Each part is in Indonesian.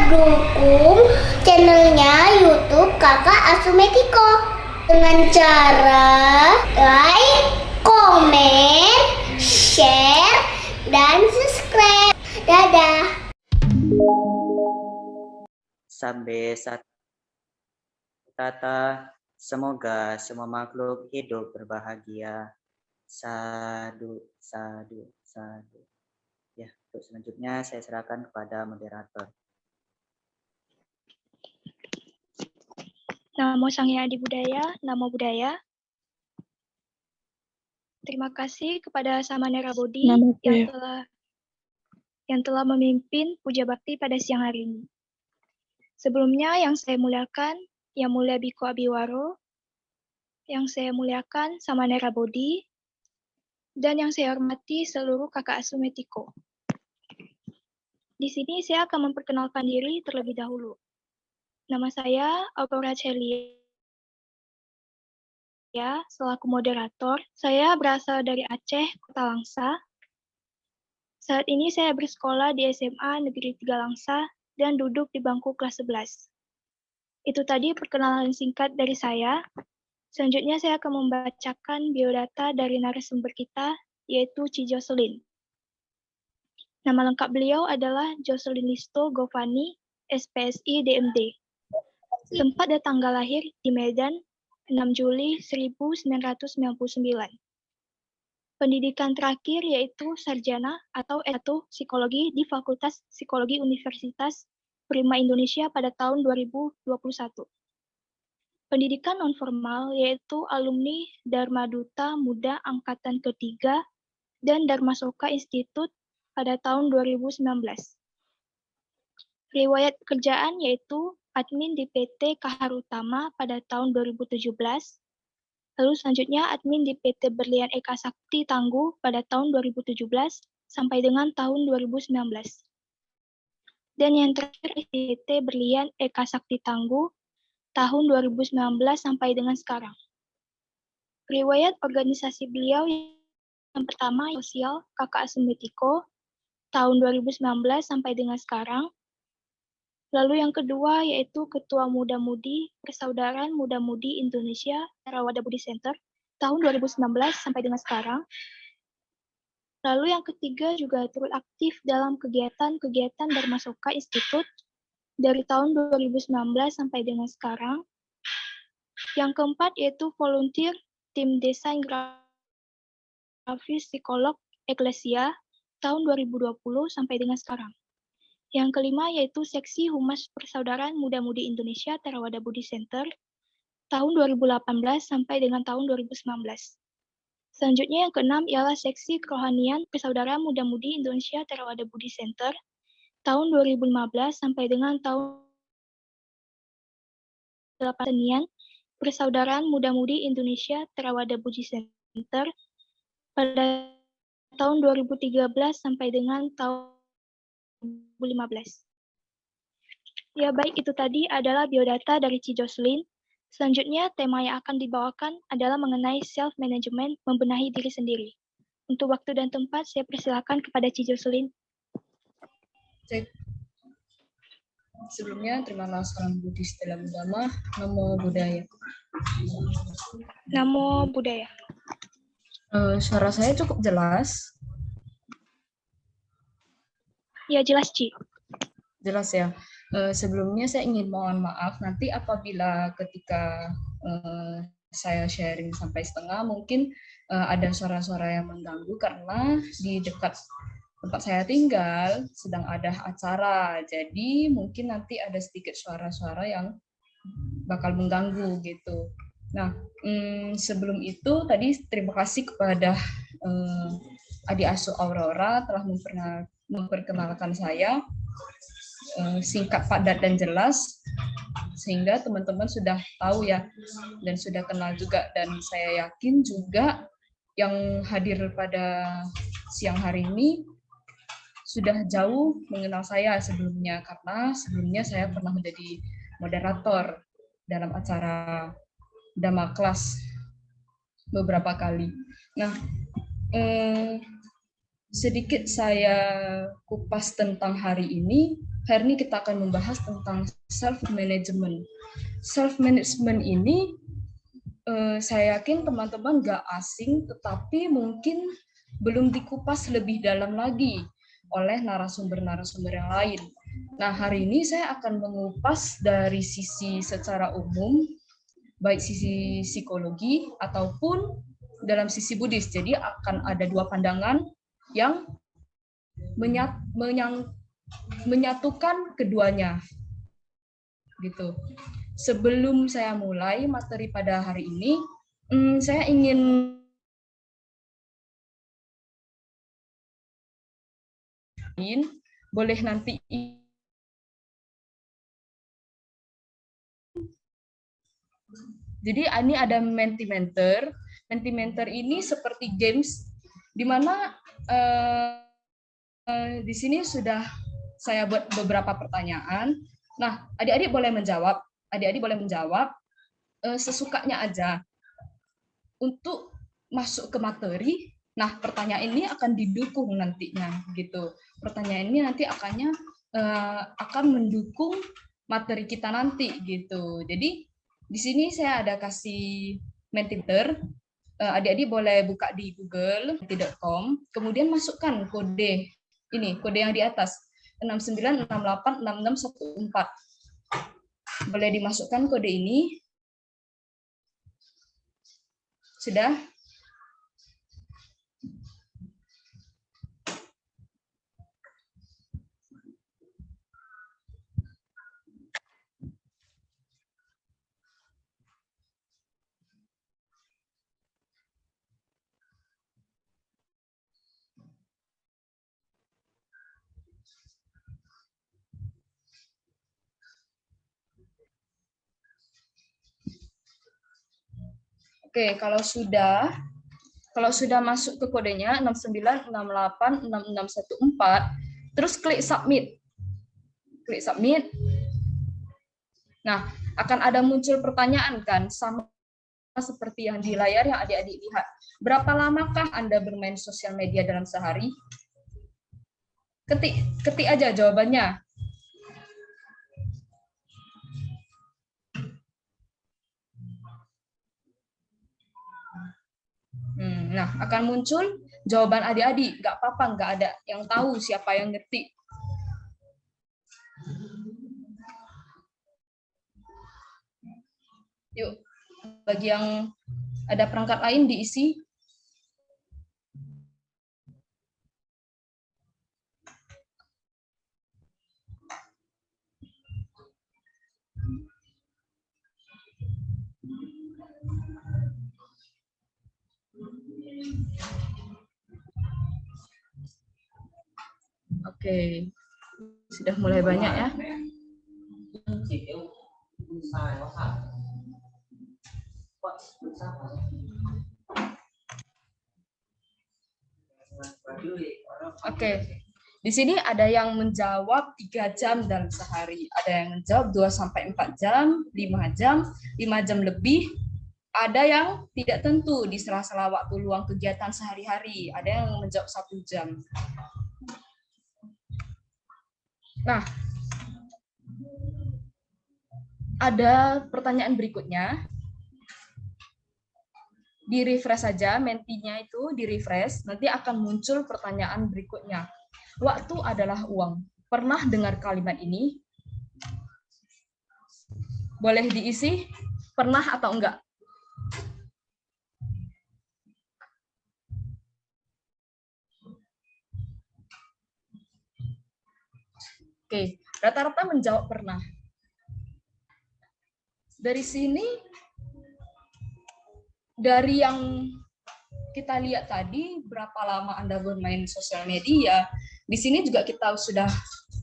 dukung channelnya YouTube Kakak Asumetiko dengan cara like, komen, share, dan subscribe. Dadah. Sampai saat tata, semoga semua makhluk hidup berbahagia. Sadu, sadu, sadu. Ya, untuk selanjutnya saya serahkan kepada moderator. Namo Sang Hyang Adi Budaya, Namo Buddhaya. Terima kasih kepada Samanera Bodhi yang telah memimpin puja bakti pada siang hari ini. Sebelumnya yang saya muliakan, Yang Mulia Biko Abiwaro, yang saya muliakan Samanera Bodhi, dan yang saya hormati seluruh kakak Asumetiko. Di sini saya akan memperkenalkan diri terlebih dahulu. Nama saya Aurora Celia, selaku moderator. Saya berasal dari Aceh, Kota Langsa. Saat ini saya bersekolah di SMA Negeri 3 Langsa dan duduk di bangku kelas 11. Itu tadi perkenalan singkat dari saya. Selanjutnya saya akan membacakan biodata dari narasumber kita, yaitu Ci Jocelyn. Nama lengkap beliau adalah Jocelyn Listo Govani, SPSI DMD. Tempat dan tanggal lahir di Medan, 6 Juli 1999. Pendidikan terakhir yaitu sarjana atau S1 Psikologi di Fakultas Psikologi Universitas Prima Indonesia pada tahun 2021. Pendidikan non-formal yaitu alumni Dharma Duta Muda Angkatan Ketiga dan Dharmasoka Institute pada tahun 2019. Riwayat pekerjaan yaitu admin di PT Kaharutama pada tahun 2017, lalu selanjutnya admin di PT Berlian Eka Sakti Tangguh pada tahun 2017 sampai dengan tahun 2019. Dan yang terakhir PT Berlian Eka Sakti Tangguh tahun 2019 sampai dengan sekarang. Riwayat organisasi beliau yang pertama sosial Kakak Asumetiko tahun 2019 sampai dengan sekarang. Lalu yang kedua yaitu Ketua Muda-Mudi Persaudaraan Muda-Mudi Indonesia Theravada Budi Center tahun 2019 sampai dengan sekarang. Lalu yang ketiga juga turut aktif dalam kegiatan-kegiatan Dharmasoka Institute dari tahun 2019 sampai dengan sekarang. Yang keempat yaitu volunteer tim desain grafis psikolog Eklesia tahun 2020 sampai dengan sekarang. Yang kelima yaitu Seksi Humas Persaudaraan Muda-Mudi Indonesia Theravada Budi Center tahun 2018 sampai dengan tahun 2019. Selanjutnya yang keenam ialah Seksi Kerohanian Persaudaraan Muda-Mudi Indonesia Theravada Budi Center tahun 2015 sampai dengan tahun 2018. Persaudaraan Muda-Mudi Indonesia Theravada Budi Center pada tahun 2013 sampai dengan tahun 2015. Ya baik, itu tadi adalah biodata dari Ci Jocelyn. Selanjutnya tema yang akan dibawakan adalah mengenai self-management, membenahi diri sendiri. Untuk waktu dan tempat saya persilakan kepada Ci Jocelyn. Cek. Sebelumnya terimalah salam Buddhis dalam agama, Namo Buddhaya. Namo Buddhaya. Suara saya cukup jelas? Ya jelas Ci. Jelas ya. Sebelumnya saya ingin mohon maaf nanti apabila ketika saya sharing sampai setengah mungkin ada suara-suara yang mengganggu karena di dekat tempat saya tinggal sedang ada acara, jadi mungkin nanti ada sedikit suara-suara yang bakal mengganggu gitu. Nah, sebelum itu tadi terima kasih kepada adik asuh Aurora telah memperkenalkan saya singkat, padat, dan jelas, sehingga teman-teman sudah tahu ya, dan sudah kenal juga, dan saya yakin juga yang hadir pada siang hari ini sudah jauh mengenal saya sebelumnya, karena sebelumnya saya pernah menjadi moderator dalam acara Dhamma Class beberapa kali. Nah, sedikit saya kupas tentang hari ini. hari ini kita akan membahas tentang self-management. Self-management ini saya yakin teman-teman nggak asing, tetapi mungkin belum dikupas lebih dalam lagi oleh narasumber-narasumber yang lain. Nah, hari ini saya akan mengupas dari sisi secara umum, baik sisi psikologi ataupun dalam sisi Buddhis. Jadi akan ada dua pandangan yang menyatukan keduanya. Gitu. Sebelum saya mulai materi pada hari ini, saya ingin boleh nanti jadi ini ada Mentimeter. Mentimeter ini seperti games di mana di sini sudah saya buat beberapa pertanyaan. Nah, adik-adik boleh menjawab. Adik-adik boleh menjawab sesukanya aja untuk masuk ke materi. Nah, pertanyaan ini akan didukung nantinya, gitu. Pertanyaan ini nanti akan mendukung materi kita nanti, gitu. Jadi di sini saya ada kasih Mentimeter. Adik-adik boleh buka di Google menti.com, kemudian masukkan kode ini, kode yang di atas 69686614. Boleh dimasukkan kode ini. Sudah? Oke, kalau sudah masuk ke kodenya 69686614, terus klik submit. Klik submit. Nah, akan ada muncul pertanyaan kan, sama seperti yang di layar yang adik-adik lihat. Berapa lamakah Anda bermain sosial media dalam sehari? Ketik aja jawabannya. Nah, akan muncul jawaban adik-adik. Nggak apa-apa, nggak ada yang tahu siapa yang ngetik. Yuk, bagi yang ada perangkat lain diisi. Oke, sudah mulai banyak ya. Oke, di sini ada yang menjawab 3 jam dalam sehari, ada yang menjawab 2-4 jam, 5 jam, 5 jam lebih, ada yang tidak tentu di sela-sela waktu luang kegiatan sehari-hari, ada yang menjawab 1 jam. Nah, ada pertanyaan berikutnya. Di-refresh saja, mentinya itu di-refresh, nanti akan muncul pertanyaan berikutnya. Waktu adalah uang. Pernah dengar kalimat ini? Boleh diisi, pernah atau enggak? Oke, rata-rata menjawab pernah. Dari sini, dari yang kita lihat tadi, berapa lama Anda bermain sosial media, di sini juga kita sudah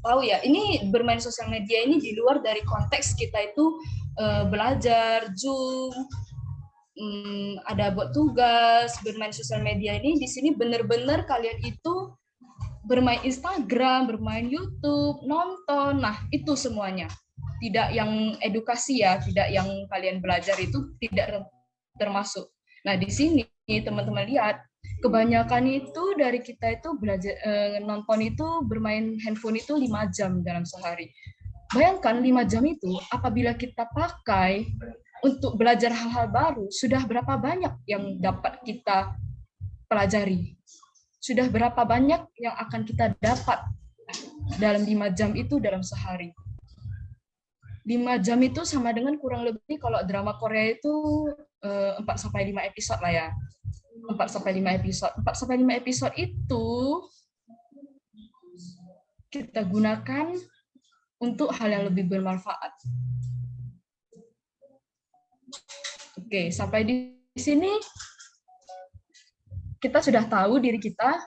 tahu ya, ini bermain sosial media ini di luar dari konteks kita itu belajar, Zoom, ada buat tugas, bermain sosial media ini, di sini benar-benar kalian itu bermain Instagram, bermain YouTube, nonton, nah itu semuanya. Tidak yang edukasi ya, tidak yang kalian belajar itu tidak termasuk. Nah di sini teman-teman lihat, kebanyakan itu dari kita itu belajar nonton itu bermain handphone itu 5 jam dalam sehari. Bayangkan 5 jam itu apabila kita pakai untuk belajar hal-hal baru, sudah berapa banyak yang dapat kita pelajari? Sudah berapa banyak yang akan kita dapat dalam 5 jam itu dalam sehari? 5 jam itu sama dengan kurang lebih kalau drama Korea itu 4-5 episode lah ya. 4-5 episode. 4-5 episode itu kita gunakan untuk hal yang lebih bermanfaat. Oke, sampai di sini kita sudah tahu diri kita.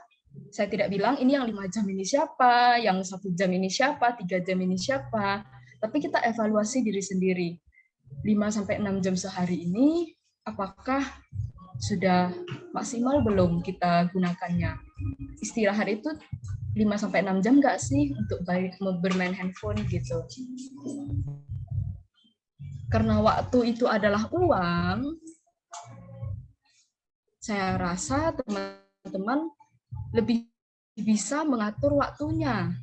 Saya tidak bilang ini yang 5 jam ini siapa, yang 1 jam ini siapa, 3 jam ini siapa. Tapi kita evaluasi diri sendiri. 5-6 jam sehari ini, apakah sudah maksimal belum kita gunakannya? Istirahat itu 5-6 jam nggak sih untuk bermain handphone gitu? Karena waktu itu adalah uang, saya rasa teman-teman lebih bisa mengatur waktunya.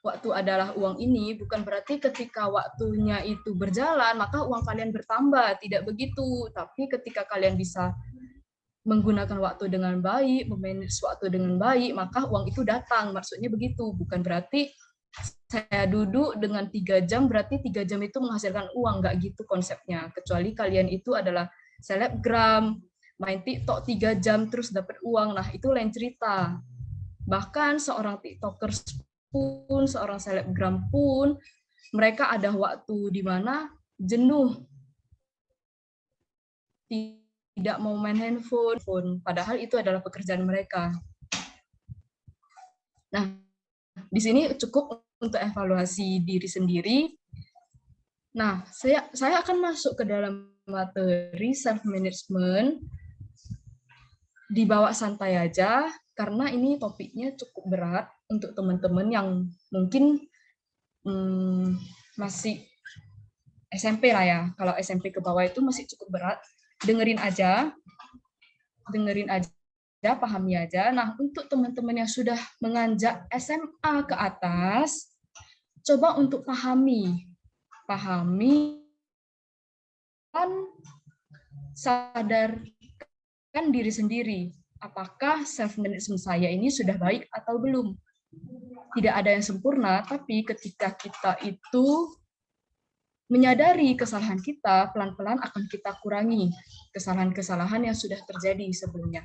Waktu adalah uang ini bukan berarti ketika waktunya itu berjalan, maka uang kalian bertambah. Tidak begitu. Tapi ketika kalian bisa menggunakan waktu dengan baik, memanage waktu dengan baik, maka uang itu datang. Maksudnya begitu. Bukan berarti saya duduk dengan 3 jam, berarti 3 jam itu menghasilkan uang. Nggak gitu konsepnya. Kecuali kalian itu adalah selebgram, main TikTok 3 jam terus dapat uang. Nah, itu lain cerita. Bahkan seorang TikToker pun, seorang selebgram pun, mereka ada waktu di mana jenuh, tidak mau main handphone, padahal itu adalah pekerjaan mereka. Nah, di sini cukup untuk evaluasi diri sendiri. Nah, saya akan masuk ke dalam materi self-management, dibawa santai aja, karena ini topiknya cukup berat untuk teman-teman yang mungkin masih SMP lah ya. Kalau SMP ke bawah itu masih cukup berat. Dengerin aja, pahami aja. Nah, untuk teman-teman yang sudah menganjak SMA ke atas, coba untuk pahami dan sadarkan diri sendiri. Apakah self-management saya ini sudah baik atau belum? Tidak ada yang sempurna, tapi ketika kita itu menyadari kesalahan kita, pelan-pelan akan kita kurangi kesalahan-kesalahan yang sudah terjadi sebelumnya.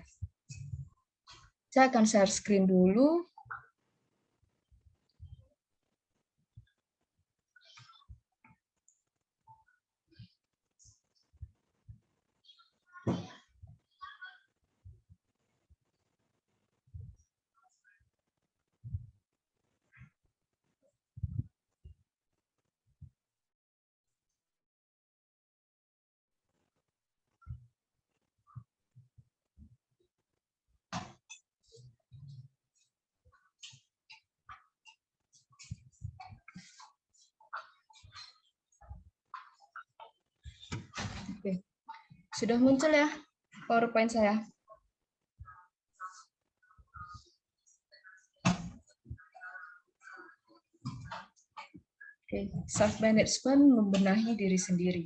Saya akan share screen dulu. Oke. Sudah muncul ya PowerPoint saya? Oke, self-management membenahi diri sendiri.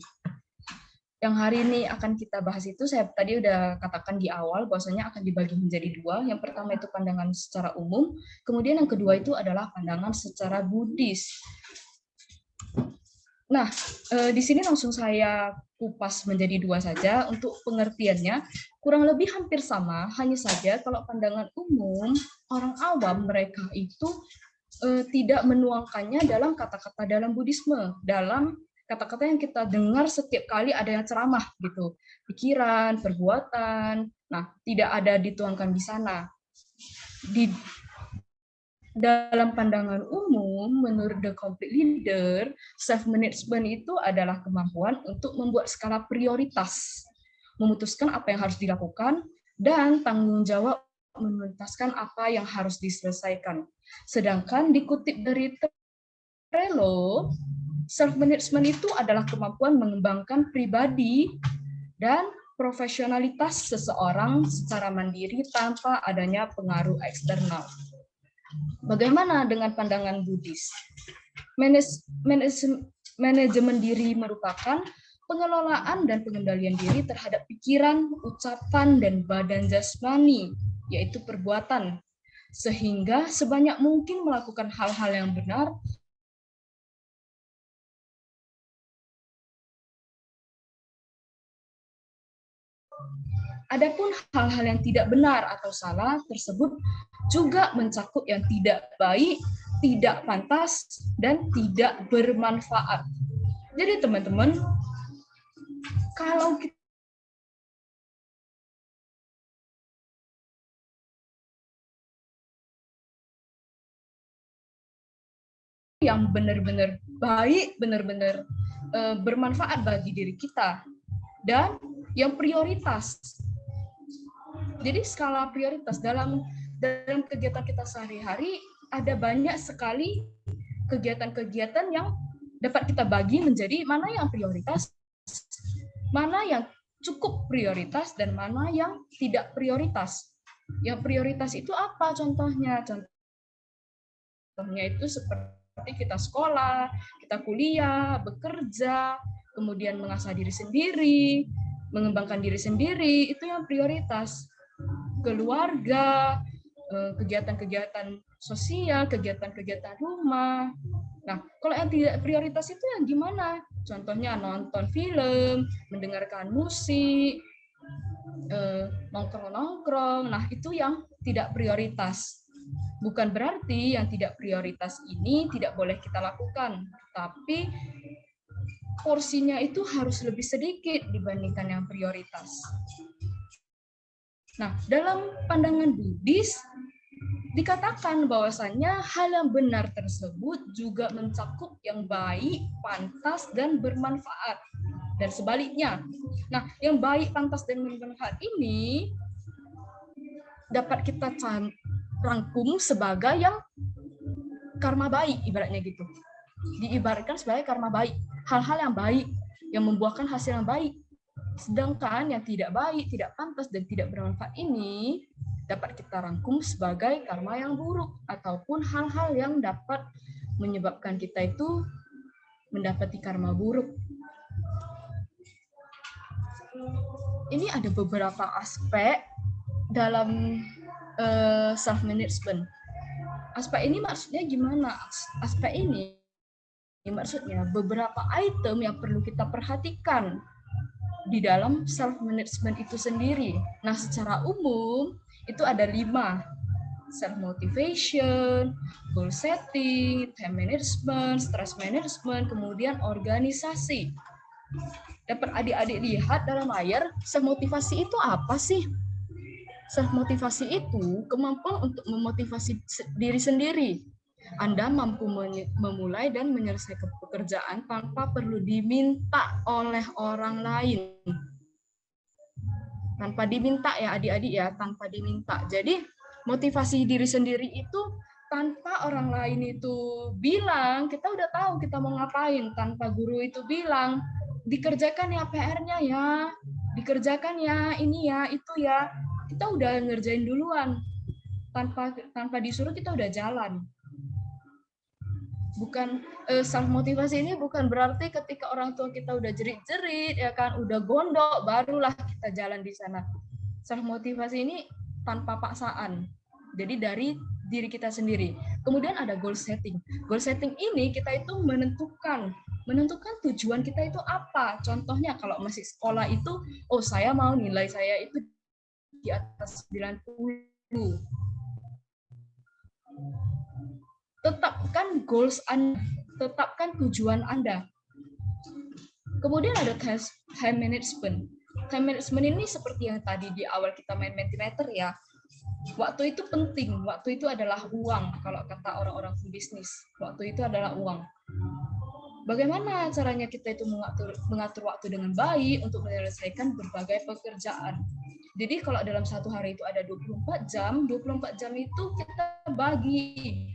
Yang hari ini akan kita bahas itu, saya tadi udah katakan di awal, bahwasanya akan dibagi menjadi 2. Yang pertama itu pandangan secara umum, kemudian yang kedua itu adalah pandangan secara Buddhis. Nah, di sini langsung saya kupas menjadi 2 saja. Untuk pengertiannya, kurang lebih hampir sama, hanya saja kalau pandangan umum, orang awam mereka itu tidak menuangkannya dalam kata-kata dalam Buddhisme, dalam kata-kata yang kita dengar setiap kali ada yang ceramah gitu, pikiran, perbuatan, nah tidak ada dituangkan di sana. Di dalam pandangan umum, menurut The Complete Leader, self-management itu adalah kemampuan untuk membuat skala prioritas, memutuskan apa yang harus dilakukan, dan tanggung jawab menuntaskan apa yang harus diselesaikan. Sedangkan dikutip dari Trello, self-management itu adalah kemampuan mengembangkan pribadi dan profesionalitas seseorang secara mandiri tanpa adanya pengaruh eksternal. Bagaimana dengan pandangan Buddhis? Manajemen diri merupakan pengelolaan dan pengendalian diri terhadap pikiran, ucapan, dan badan jasmani, yaitu perbuatan, sehingga sebanyak mungkin melakukan hal-hal yang benar. Adapun hal-hal yang tidak benar atau salah tersebut juga mencakup yang tidak baik, tidak pantas, dan tidak bermanfaat. Jadi teman-teman, kalau kita yang benar-benar baik, benar-benar bermanfaat bagi diri kita, dan yang prioritas. Jadi skala prioritas dalam kegiatan kita sehari-hari ada banyak sekali kegiatan-kegiatan yang dapat kita bagi menjadi mana yang prioritas, mana yang cukup prioritas, dan mana yang tidak prioritas. Yang prioritas itu apa contohnya? Contohnya itu seperti kita sekolah, kita kuliah, bekerja, kemudian mengasah diri sendiri, mengembangkan diri sendiri, itu yang prioritas. Keluarga, kegiatan-kegiatan sosial, kegiatan-kegiatan rumah. Nah, kalau yang tidak prioritas itu yang gimana? Contohnya nonton film, mendengarkan musik, nongkrong-nongkrong. Nah, itu yang tidak prioritas. Bukan berarti yang tidak prioritas ini tidak boleh kita lakukan, tapi porsinya itu harus lebih sedikit dibandingkan yang prioritas. Nah, dalam pandangan Buddhis, dikatakan bahwasannya hal yang benar tersebut juga mencakup yang baik, pantas, dan bermanfaat. Dan sebaliknya. Nah, yang baik, pantas, dan bermanfaat ini dapat kita rangkum sebagai yang karma baik, ibaratnya gitu. Diibaratkan sebagai karma baik. Hal-hal yang baik, yang membuahkan hasil yang baik. Sedangkan yang tidak baik, tidak pantas, dan tidak bermanfaat ini dapat kita rangkum sebagai karma yang buruk ataupun hal-hal yang dapat menyebabkan kita itu mendapati karma buruk. Ini ada beberapa aspek dalam self-management. Aspek ini maksudnya gimana? Aspek ini maksudnya beberapa item yang perlu kita perhatikan di dalam self-management itu sendiri. Nah, secara umum itu ada 5. Self-motivation, goal setting, time management, stress management, kemudian organisasi. Dapat adik-adik lihat dalam layar, self-motivasi itu apa sih? Self-motivasi itu kemampuan untuk memotivasi diri sendiri. Anda mampu memulai dan menyelesaikan pekerjaan tanpa perlu diminta oleh orang lain. Tanpa diminta ya adik-adik ya, tanpa diminta. Jadi motivasi diri sendiri itu tanpa orang lain itu bilang, kita udah tahu kita mau ngapain. Tanpa guru itu bilang, dikerjakan ya PR-nya ya, dikerjakan ya ini ya, itu ya. Kita udah ngerjain duluan. Tanpa disuruh kita udah jalan. Bukan self motivasi ini bukan berarti ketika orang tua kita udah jerit-jerit ya kan, udah gondok barulah kita jalan di sana. Self motivasi ini tanpa paksaan. Jadi dari diri kita sendiri. Kemudian ada goal setting. Goal setting ini kita itu menentukan tujuan kita itu apa. Contohnya kalau masih sekolah itu, oh saya mau nilai saya itu di atas 90. Tetapkan goals Anda, tetapkan tujuan Anda. Kemudian ada time management. Time management ini seperti yang tadi di awal kita main Mentimeter ya. Waktu itu penting, waktu itu adalah uang. Kalau kata orang-orang bisnis, waktu itu adalah uang. Bagaimana caranya kita itu mengatur waktu dengan baik untuk menyelesaikan berbagai pekerjaan. Jadi kalau dalam satu hari itu ada 24 jam itu kita bagi.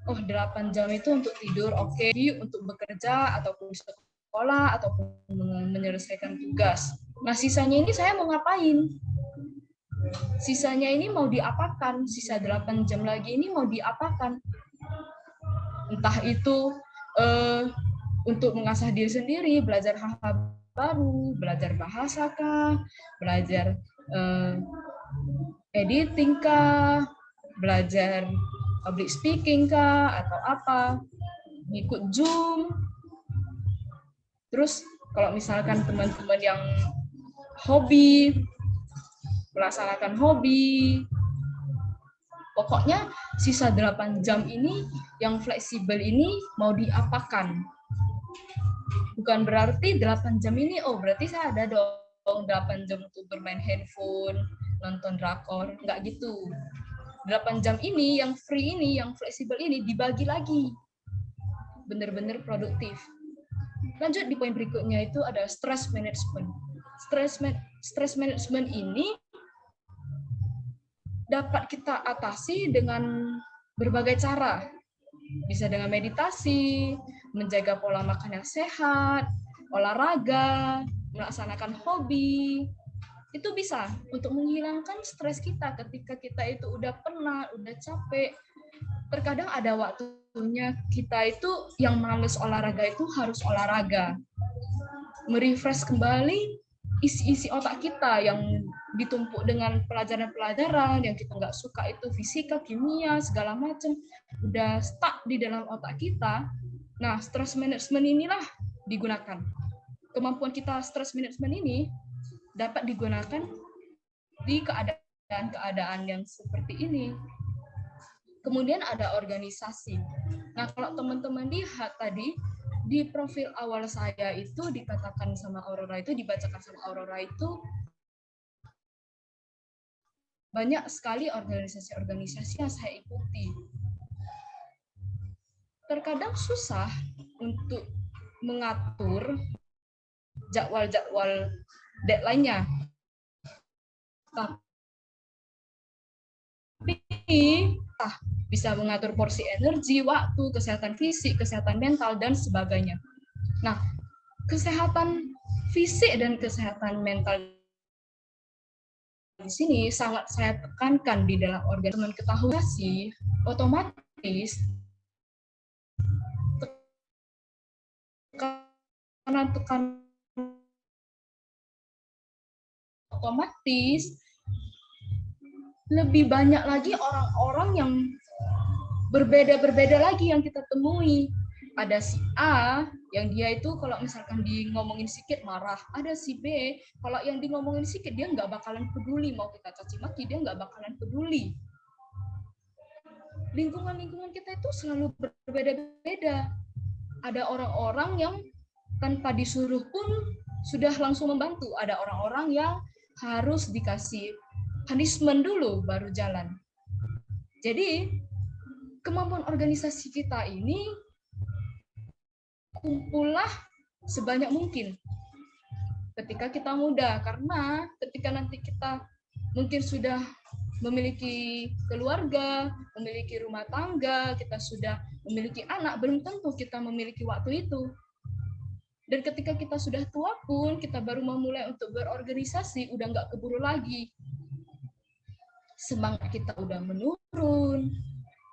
Oh, 8 jam itu untuk tidur, oke, untuk bekerja, ataupun sekolah, ataupun menyelesaikan tugas. Nah, sisanya ini saya mau ngapain? Sisanya ini mau diapakan? Sisa 8 jam lagi ini mau diapakan? Entah itu untuk mengasah diri sendiri, belajar hal-hal baru, belajar bahasa kah, belajar editing kah, belajar public speaking kah, atau apa, ngikut Zoom. Terus kalau misalkan teman-teman yang hobi, melaksanakan hobi, pokoknya sisa 8 jam ini yang fleksibel ini mau diapakan. Bukan berarti 8 jam ini, oh berarti saya ada dong 8 jam untuk bermain handphone, nonton drakor, nggak gitu. 8 jam ini, yang free ini, yang fleksibel ini dibagi lagi. Benar-benar produktif. Lanjut di poin berikutnya itu ada stress management. Stress management ini dapat kita atasi dengan berbagai cara. Bisa dengan meditasi, menjaga pola makan yang sehat, olahraga, melaksanakan hobi. Itu bisa untuk menghilangkan stres kita ketika kita itu udah penat, udah capek. Terkadang ada waktunya kita itu yang males olahraga itu harus olahraga. Merefresh kembali isi otak kita yang ditumpuk dengan pelajaran-pelajaran yang kita nggak suka, itu fisika, kimia, segala macam, udah stuck di dalam otak kita. Nah, stress management inilah digunakan. Kemampuan kita stress management ini dapat digunakan di keadaan-keadaan yang seperti ini. Kemudian ada organisasi. Nah, kalau teman-teman lihat tadi, di profil awal saya itu dikatakan sama Aurora itu, dibacakan sama Aurora itu, banyak sekali organisasi-organisasi yang saya ikuti. Terkadang susah untuk mengatur jadwal-jadwal deadline-nya. Tapi bisa mengatur porsi energi, waktu, kesehatan fisik, kesehatan mental, dan sebagainya. Nah, kesehatan fisik dan kesehatan mental di sini sangat saya tekankan di dalam organisasi. Ketahui otomatis tekanan otomatis lebih banyak lagi orang-orang yang berbeda-berbeda lagi yang kita temui. Ada si A yang dia itu kalau misalkan di ngomongin sedikit marah. Ada si B, kalau yang di ngomongin sedikit dia nggak bakalan peduli. Mau kita caci maki, dia nggak bakalan peduli. Lingkungan-lingkungan kita itu selalu berbeda-beda. Ada orang-orang yang tanpa disuruh pun sudah langsung membantu. Ada orang-orang yang harus dikasih punishment dulu baru jalan. Jadi kemampuan organisasi kita ini kumpullah sebanyak mungkin ketika kita muda, karena ketika nanti kita mungkin sudah memiliki keluarga, memiliki rumah tangga, kita sudah memiliki anak, belum tentu kita memiliki waktu itu. Dan ketika kita sudah tua pun, kita baru memulai untuk berorganisasi, udah nggak keburu lagi. Semangat kita udah menurun,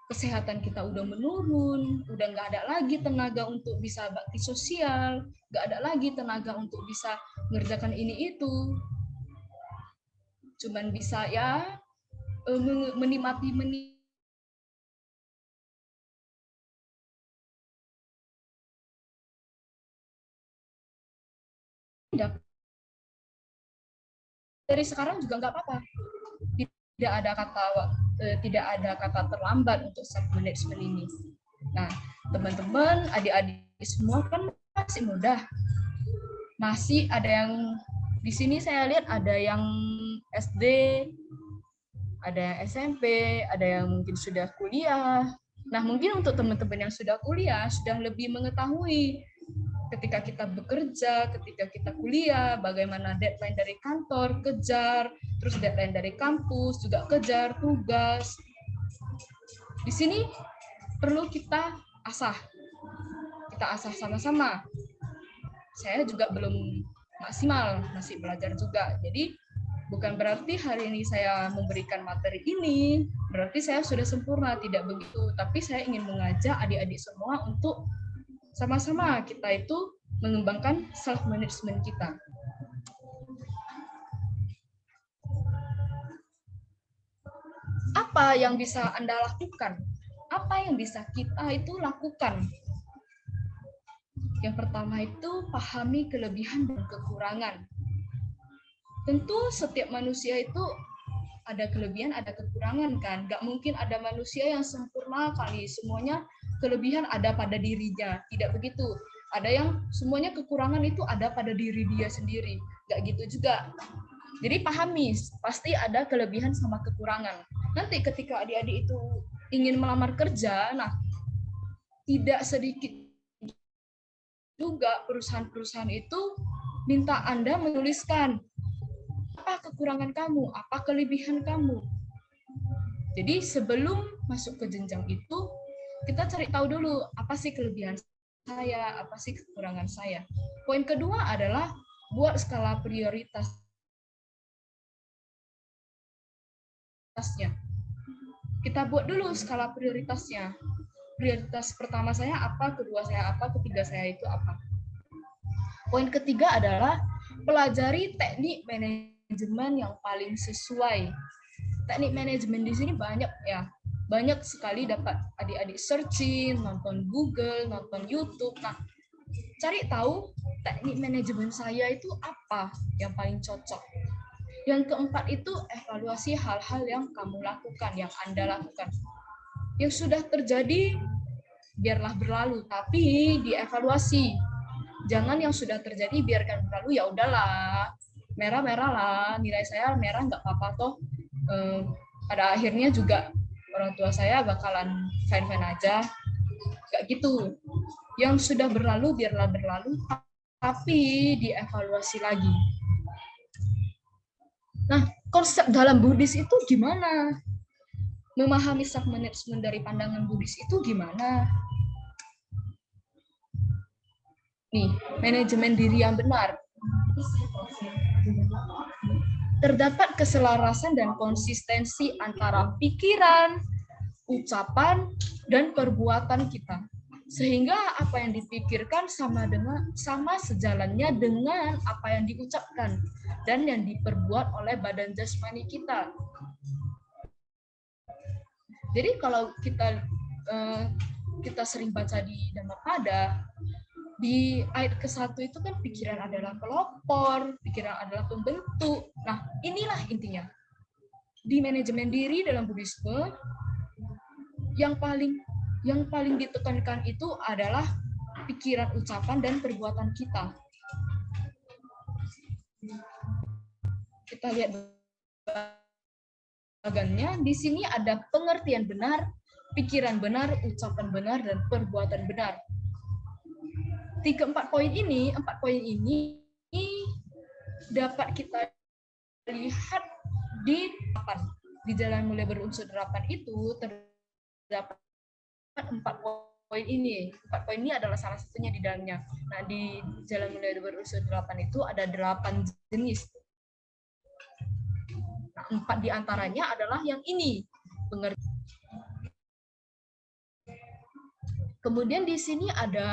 kesehatan kita udah menurun, udah nggak ada lagi tenaga untuk bisa bakti sosial, nggak ada lagi tenaga untuk bisa mengerjakan ini itu. Cuman bisa ya menikmati dari sekarang juga nggak apa-apa. Tidak ada kata terlambat untuk self management ini. Nah, teman-teman, adik-adik semua kan masih muda. Masih ada yang di sini saya lihat ada yang SD, ada yang SMP, ada yang mungkin sudah kuliah. Nah, mungkin untuk teman-teman yang sudah kuliah sudah lebih mengetahui ketika kita bekerja, ketika kita kuliah, bagaimana deadline dari kantor, kejar, terus deadline dari kampus, juga kejar, tugas. Di sini perlu kita asah sama-sama. Saya juga belum maksimal, masih belajar juga. Jadi bukan berarti hari ini saya memberikan materi ini, berarti saya sudah sempurna, tidak begitu. Tapi saya ingin mengajak adik-adik semua untuk sama-sama kita itu mengembangkan self-management kita. Apa yang bisa Anda lakukan? Apa yang bisa kita itu lakukan? Yang pertama itu pahami kelebihan dan kekurangan. Tentu setiap manusia itu ada kelebihan, ada kekurangan kan. Gak mungkin ada manusia yang sempurna kali. Semuanya kelebihan ada pada dirinya. Tidak begitu. Ada yang semuanya kekurangan itu ada pada diri dia sendiri. Gak gitu juga. Jadi pahami, pasti ada kelebihan sama kekurangan. Nanti ketika adik-adik itu ingin melamar kerja, nah tidak sedikit juga perusahaan-perusahaan itu minta Anda menuliskan apa kekurangan kamu, apa kelebihan kamu. Jadi sebelum masuk ke jenjang itu, kita cari tahu dulu apa sih kelebihan saya, apa sih kekurangan saya. Poin kedua adalah buat skala prioritasnya. Kita buat dulu skala prioritasnya. Prioritas pertama saya apa, kedua saya apa, ketiga saya itu apa. Poin ketiga adalah pelajari teknik manajemen yang paling sesuai. Teknik manajemen di sini banyak ya. Banyak sekali dapat adik-adik searching, nonton Google, nonton YouTube. Nah, cari tahu teknik manajemen saya itu apa yang paling cocok. Yang keempat itu evaluasi hal-hal yang kamu lakukan, yang Anda lakukan. Yang sudah terjadi, biarlah berlalu, tapi dievaluasi. Jangan yang sudah terjadi biarkan berlalu, ya udahlah, merah-merah lah, nilai saya merah nggak apa-apa toh. Pada akhirnya juga orang tua saya bakalan fine-fine aja. Nggak gitu. Yang sudah berlalu, biarlah berlalu, tapi dievaluasi lagi. Nah, konsep dalam Buddhis itu gimana? Memahami self-management dari pandangan Buddhis itu gimana? Nih, manajemen diri yang benar. Terdapat keselarasan dan konsistensi antara pikiran, ucapan, dan perbuatan kita. Sehingga apa yang dipikirkan sama sejalannya dengan apa yang diucapkan dan yang diperbuat oleh badan jasmani kita. Jadi kalau kita sering baca di Dhammapada, di ayat ke-1 itu kan pikiran adalah pelopor, pikiran adalah pembentuk. Nah, inilah intinya. Di manajemen diri dalam Buddhisme, yang paling ditekankan itu adalah pikiran, ucapan, dan perbuatan kita. Kita lihat bagiannya, di sini ada pengertian benar, pikiran benar, ucapan benar, dan perbuatan benar. 4 poin ini dapat kita lihat di 8. Di jalan mulai berunsur 8 itu terdapat 4 poin ini. 4 poin ini adalah salah satunya di dalamnya. Nah, di jalan mulai berunsur 8 itu ada 8 jenis. Nah, 4 di antaranya adalah yang ini, pengertian. Kemudian di sini ada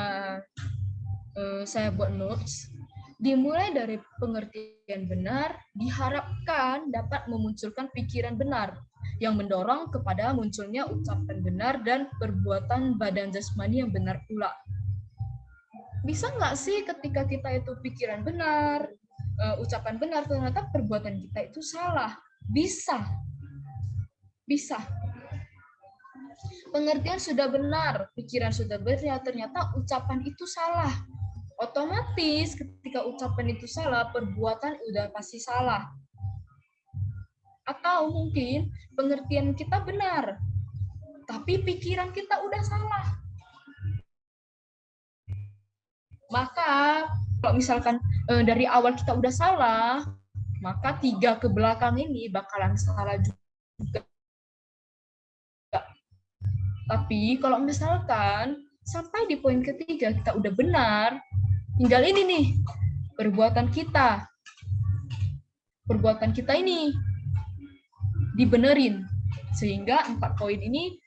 saya buat notes. Dimulai dari pengertian benar, diharapkan dapat memunculkan pikiran benar yang mendorong kepada munculnya ucapan benar dan perbuatan badan jasmani yang benar pula. Bisa nggak sih ketika kita itu pikiran benar, ucapan benar, ternyata perbuatan kita itu salah? Bisa. Pengertian sudah benar, pikiran sudah benar, ternyata ucapan itu salah. Otomatis ketika ucapan itu salah, perbuatan udah pasti salah. Atau mungkin pengertian kita benar, tapi pikiran kita udah salah. Maka kalau misalkan dari awal kita udah salah, maka 3 ke belakang ini bakalan salah juga. Tapi kalau misalkan sampai di poin ketiga kita udah benar, tinggal ini nih, perbuatan kita ini dibenerin, sehingga 4 poin ini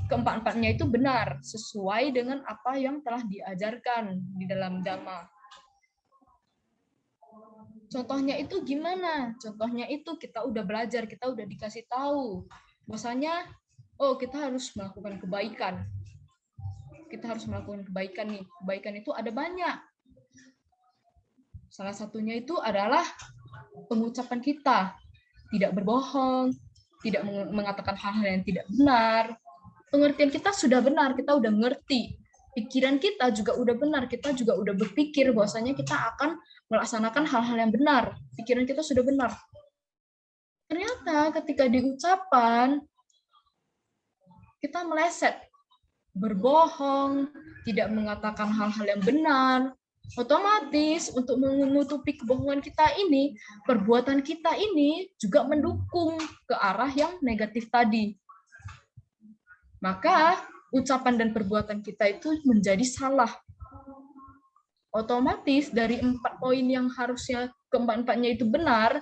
keempat-empatnya itu benar sesuai dengan apa yang telah diajarkan di dalam Dhamma. Contohnya itu gimana? Contohnya itu kita udah belajar, kita udah dikasih tahu bahwasanya kita harus melakukan kebaikan. Kita harus melakukan kebaikan nih. Kebaikan itu ada banyak. Salah satunya itu adalah pengucapan kita, tidak berbohong, tidak mengatakan hal-hal yang tidak benar. Pengertian kita sudah benar, kita udah ngerti. Pikiran kita juga udah benar, kita juga udah berpikir bahwasanya kita akan melaksanakan hal-hal yang benar. Pikiran kita sudah benar. Ternyata ketika diucapan, kita meleset, berbohong, tidak mengatakan hal-hal yang benar. Otomatis untuk menutupi kebohongan kita ini, perbuatan kita ini juga mendukung ke arah yang negatif tadi. Maka ucapan dan perbuatan kita itu menjadi salah. Otomatis dari 4 poin yang harusnya keempat-empatnya itu benar,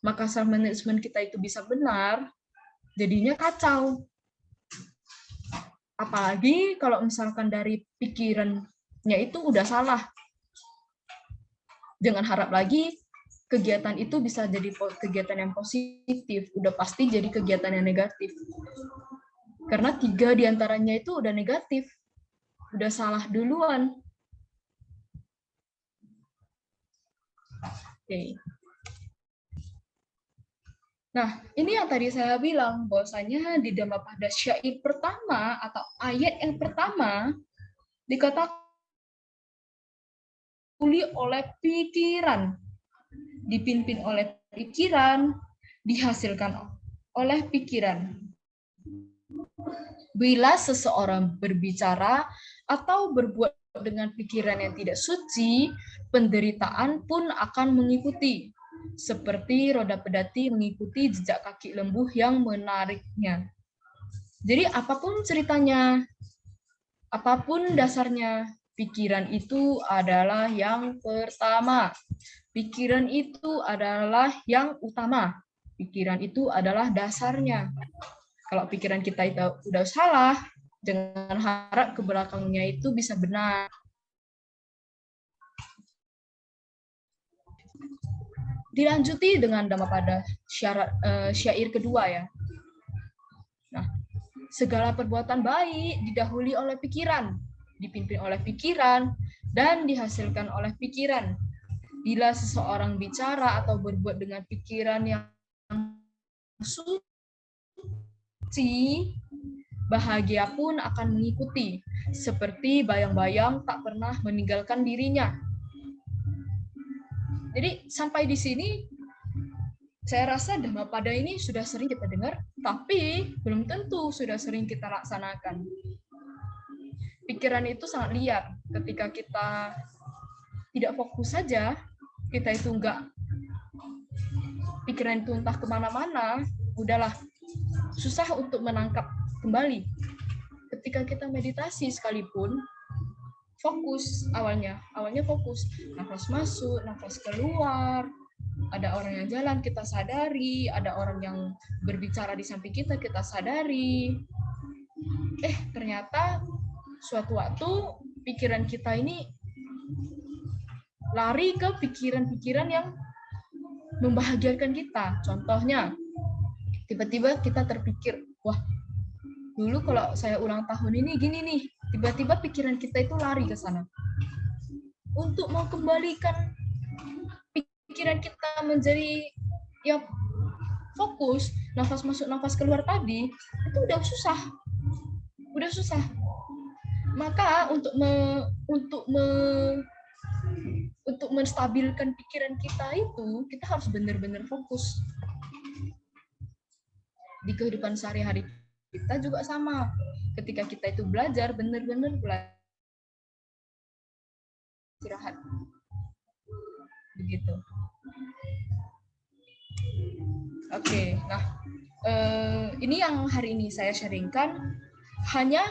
maka self management kita itu bisa benar, jadinya kacau. Apalagi kalau misalkan dari pikirannya itu udah salah. Jangan harap lagi kegiatan itu bisa jadi kegiatan yang positif, udah pasti jadi kegiatan yang negatif. Karena 3 diantaranya itu udah negatif, udah salah duluan. Oke. Nah, ini yang tadi saya bilang, bahwasanya di Dhammapada syair pertama atau ayat yang pertama dikatakan oleh pikiran, dipimpin oleh pikiran, dihasilkan oleh pikiran. Bila seseorang berbicara atau berbuat dengan pikiran yang tidak suci, penderitaan pun akan mengikuti, seperti roda pedati mengikuti jejak kaki lembu yang menariknya. Jadi apapun ceritanya, apapun dasarnya, pikiran itu adalah yang pertama. Pikiran itu adalah yang utama. Pikiran itu adalah dasarnya. Kalau pikiran kita itu udah salah, jangan harap ke belakangnya itu bisa benar. Dilanjuti dengan Dhammapada syair kedua ya. Nah, segala perbuatan baik didahului oleh pikiran, dipimpin oleh pikiran, dan dihasilkan oleh pikiran. Bila seseorang bicara atau berbuat dengan pikiran yang suci, bahagia pun akan mengikuti, seperti bayang-bayang tak pernah meninggalkan dirinya. Jadi sampai di sini, saya rasa Dhammapada ini sudah sering kita dengar, tapi belum tentu sudah sering kita laksanakan. Pikiran itu sangat liar. Ketika kita tidak fokus saja, kita itu enggak, pikiran itu entah kemana-mana, udahlah, susah untuk menangkap kembali. Ketika kita meditasi sekalipun, fokus awalnya fokus, nafas masuk, nafas keluar, ada orang yang jalan kita sadari, ada orang yang berbicara di samping kita sadari. Ternyata suatu waktu pikiran kita ini lari ke pikiran-pikiran yang membahagiakan kita. Contohnya, tiba-tiba kita terpikir, wah, dulu kalau saya ulang tahun ini gini nih, tiba-tiba pikiran kita itu lari ke sana. Untuk mau kembalikan pikiran kita menjadi ya fokus, nafas masuk, nafas keluar tadi, itu udah susah. Maka untuk menstabilkan pikiran kita itu, kita harus benar-benar fokus. Di kehidupan sehari-hari kita juga sama. Ketika kita itu belajar, benar-benar belajar istirahat. Begitu. Oke, nah ini yang hari ini saya sharingkan hanya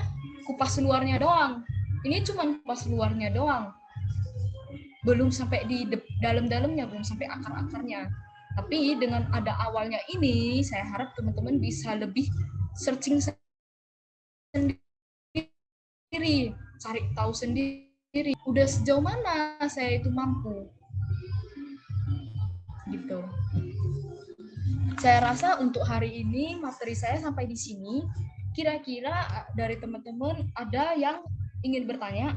kupas luarnya doang. Ini cuma kupas luarnya doang. belum sampai di dalam-dalamnya, belum sampai akar-akarnya. Tapi dengan ada awalnya ini, saya harap teman-teman bisa lebih searching sendiri, cari tahu sendiri, udah sejauh mana saya itu mampu. Gitu. Saya rasa untuk hari ini materi saya sampai di sini. Kira-kira dari teman-teman ada yang ingin bertanya?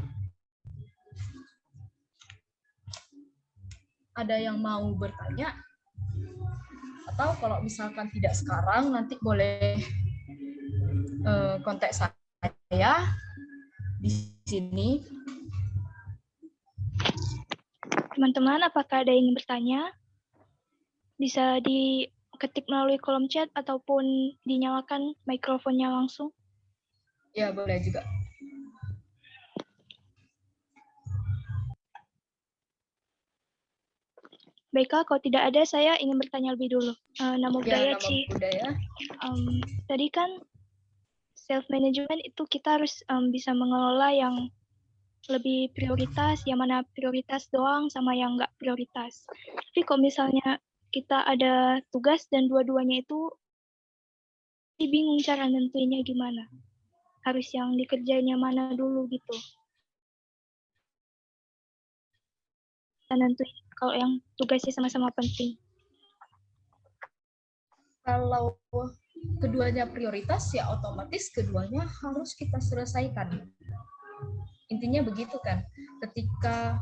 Ada yang mau bertanya? Atau kalau misalkan tidak sekarang, nanti boleh kontak saya di sini. Teman-teman, apakah ada yang ingin bertanya? Bisa diketik melalui kolom chat ataupun dinyalakan mikrofonnya langsung. Ya, boleh juga. Baiklah, kalau tidak ada, saya ingin bertanya lebih dulu. Namo Buddhaya, Nama Ci. budaya. Tadi kan self-management itu kita harus bisa mengelola yang lebih prioritas, yang mana prioritas doang sama yang nggak prioritas. Tapi kalau misalnya kita ada tugas dan dua-duanya itu bingung cara nentuinnya gimana. Harus yang dikerjainnya mana dulu gitu. Dan nentuin kalau yang tugasnya sama-sama penting. Kalau keduanya prioritas, ya otomatis keduanya harus kita selesaikan. Intinya begitu kan. Ketika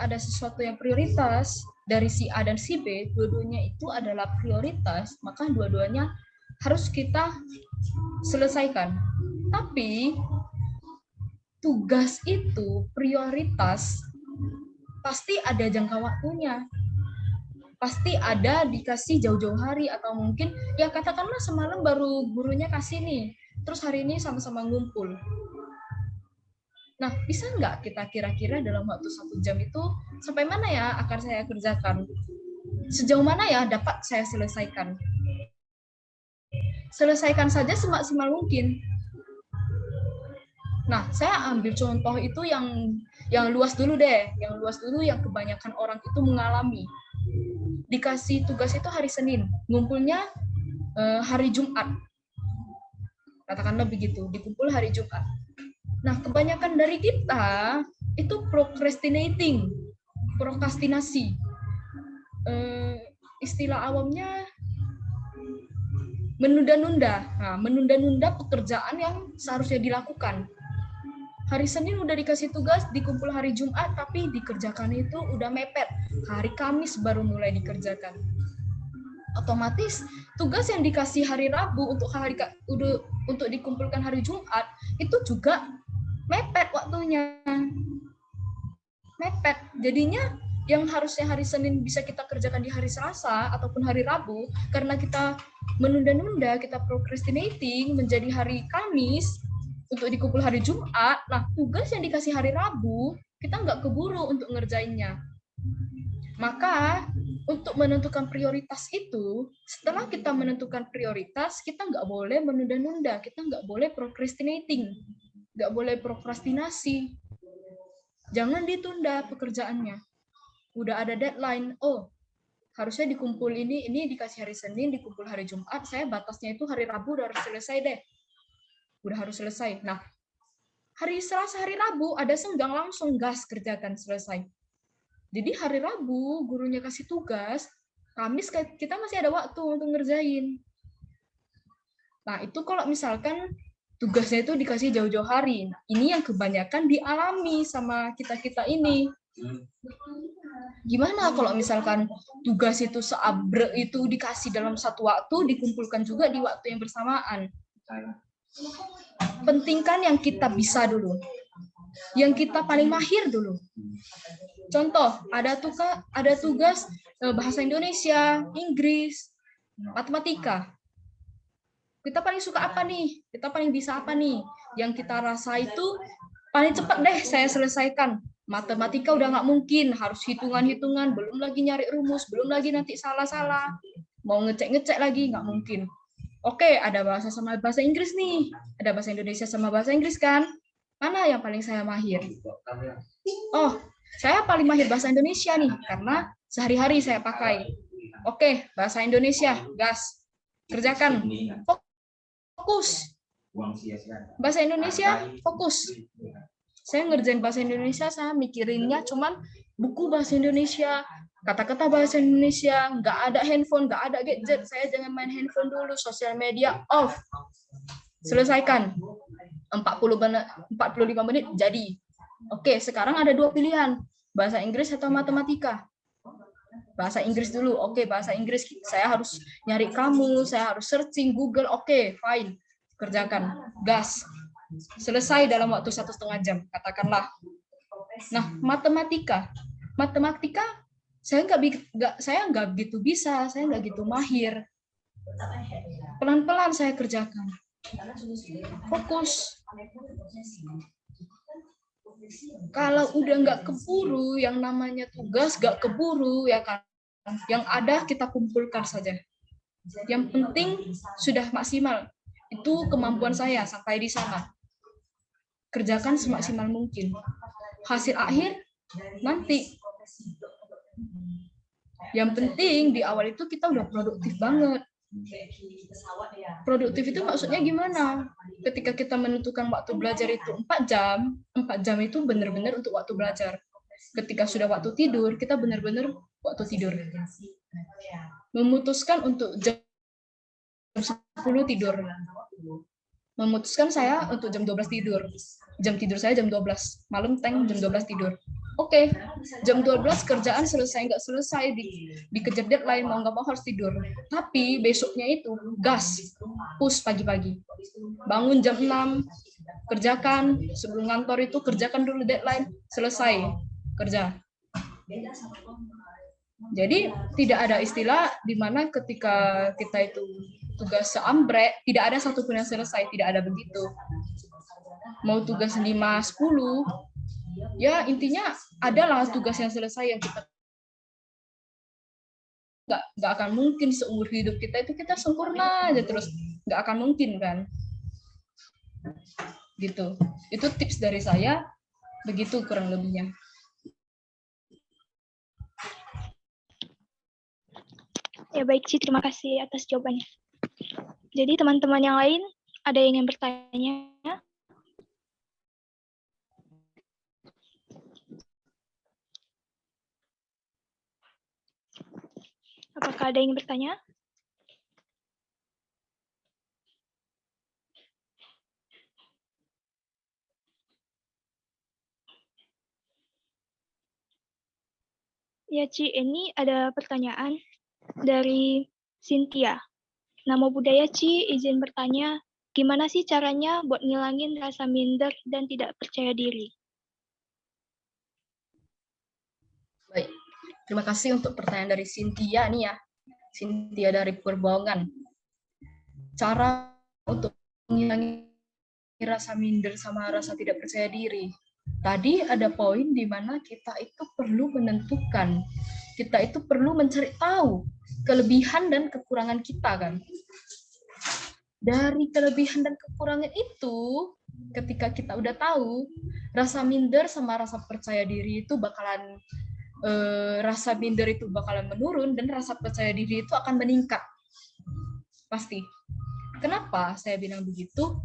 ada sesuatu yang prioritas dari si A dan si B, dua-duanya itu adalah prioritas, maka dua-duanya harus kita selesaikan. Tapi tugas itu prioritas pasti ada jangka waktunya. Pasti ada dikasih jauh-jauh hari, atau mungkin ya katakanlah semalam baru gurunya kasih nih, terus hari ini sama-sama ngumpul. Nah, bisa nggak kita kira-kira dalam waktu 1 jam itu sampai mana ya akan saya kerjakan? Sejauh mana ya dapat saya selesaikan? Selesaikan saja semaksimal mungkin. Nah, saya ambil contoh itu yang luas dulu deh, yang kebanyakan orang itu mengalami. Dikasih tugas itu hari Senin, ngumpulnya hari Jumat. Katakanlah begitu, dikumpul hari Jumat. Nah, kebanyakan dari kita itu prokrastinasi. Istilah awamnya menunda-nunda. Nah, menunda-nunda pekerjaan yang seharusnya dilakukan. Hari Senin udah dikasih tugas, dikumpul hari Jumat, tapi dikerjakan itu udah mepet. Hari Kamis baru mulai dikerjakan. Otomatis tugas yang dikasih hari Rabu untuk dikumpulkan hari Jumat itu juga mepet waktunya. Mepet. Jadinya yang harusnya hari Senin bisa kita kerjakan di hari Selasa ataupun hari Rabu, karena kita menunda-nunda, kita procrastinating menjadi hari Kamis untuk dikumpul hari Jumat. Nah, tugas yang dikasih hari Rabu, kita nggak keburu untuk ngerjainnya. Maka, untuk menentukan prioritas itu, setelah kita menentukan prioritas, kita nggak boleh menunda-nunda, kita nggak boleh procrastinating, nggak boleh prokrastinasi. Jangan ditunda pekerjaannya. Udah ada deadline, oh, harusnya dikumpul ini dikasih hari Senin, dikumpul hari Jumat, saya batasnya itu hari Rabu udah harus selesai deh. Udah harus selesai. Nah, hari Selasa, hari Rabu ada senggang, langsung gas kerjakan, selesai. Jadi hari Rabu gurunya kasih tugas, Kamis kita masih ada waktu untuk ngerjain. Nah, itu kalau misalkan tugasnya itu dikasih jauh-jauh hari. Nah, ini yang kebanyakan dialami sama kita-kita ini. Gimana kalau misalkan tugas itu seabrek itu dikasih dalam satu waktu, dikumpulkan juga di waktu yang bersamaan? Pentingkan yang kita bisa dulu, yang kita paling mahir dulu. Contoh, ada tugas bahasa Indonesia, Inggris, matematika. Kita paling suka apa nih? Kita paling bisa apa nih? Yang kita rasa itu paling cepat deh saya selesaikan. Matematika udah nggak mungkin, harus hitungan-hitungan, belum lagi nyari rumus, belum lagi nanti salah-salah. Mau ngecek-ngecek lagi, nggak mungkin. Oke, ada bahasa sama bahasa Inggris nih. Ada bahasa Indonesia sama bahasa Inggris kan? Mana yang paling saya mahir? Oh, Saya paling mahir bahasa Indonesia nih, karena sehari-hari saya pakai. Oke, bahasa Indonesia, gas. Kerjakan. Fokus. Bahasa Indonesia, fokus. Saya ngerjain bahasa Indonesia, saya mikirinnya cuman buku bahasa Indonesia, kata-kata bahasa Indonesia, nggak ada handphone, nggak ada gadget. Saya jangan main handphone dulu, sosial media off. Selesaikan. 45 menit jadi. Oke, sekarang ada 2 pilihan. Bahasa Inggris atau matematika. Bahasa Inggris dulu. Oke, bahasa Inggris saya harus nyari kamus, saya harus searching Google. Oke, fine. Kerjakan. Gas. Selesai dalam waktu 1,5 jam, katakanlah. Nah, matematika saya nggak begitu bisa, saya nggak gitu mahir. Pelan-pelan saya kerjakan. Fokus. Kalau udah nggak keburu, yang namanya tugas nggak keburu, ya kan? Yang ada kita kumpulkan saja. Yang penting sudah maksimal. Itu kemampuan saya sampai di sana. Kerjakan semaksimal mungkin. Hasil akhir nanti. Yang penting di awal itu kita udah produktif banget. Produktif itu maksudnya gimana? Ketika kita menentukan waktu belajar itu 4 jam itu benar-benar untuk waktu belajar. Ketika sudah waktu tidur, kita benar-benar waktu tidur. Memutuskan untuk jam 10 tidur. Memutuskan saya untuk jam 12 tidur. Jam tidur saya jam 12. Malam jam 12 tidur. Oke, jam 12 kerjaan selesai, nggak selesai, dikejar deadline, mau nggak mau harus tidur. Tapi besoknya itu gas, push pagi-pagi. Bangun jam 6, kerjakan, sebelum ngantor itu kerjakan dulu deadline, selesai, kerja. Jadi tidak ada istilah di mana ketika kita itu tugas seambrek, tidak ada satupun yang selesai, tidak ada begitu. Mau tugas 5, 10, ya intinya adalah tugas yang selesai yang kita nggak akan mungkin seumur hidup kita itu kita sempurna aja terus, nggak akan mungkin kan, gitu. Itu tips dari saya, begitu kurang lebihnya. Ya baik Ci, terima kasih atas jawabannya. Jadi teman-teman yang lain ada yang ingin bertanya? Apakah ada yang ingin bertanya? Ya Ci, ini ada pertanyaan dari Cynthia. Nama budaya Ci, izin bertanya, gimana sih caranya buat ngilangin rasa minder dan tidak percaya diri? Baik, terima kasih untuk pertanyaan dari Cynthia nih ya. Cynthia dari Perbongan. Cara untuk mengurangi rasa minder sama rasa tidak percaya diri. Tadi ada poin di mana kita itu perlu menentukan, kita itu perlu mencari tahu kelebihan dan kekurangan kita kan. Dari kelebihan dan kekurangan itu, ketika kita udah tahu, rasa minder sama rasa percaya diri itu bakalan rasa minder itu bakalan menurun dan rasa percaya diri itu akan meningkat. Pasti. Kenapa saya bilang begitu?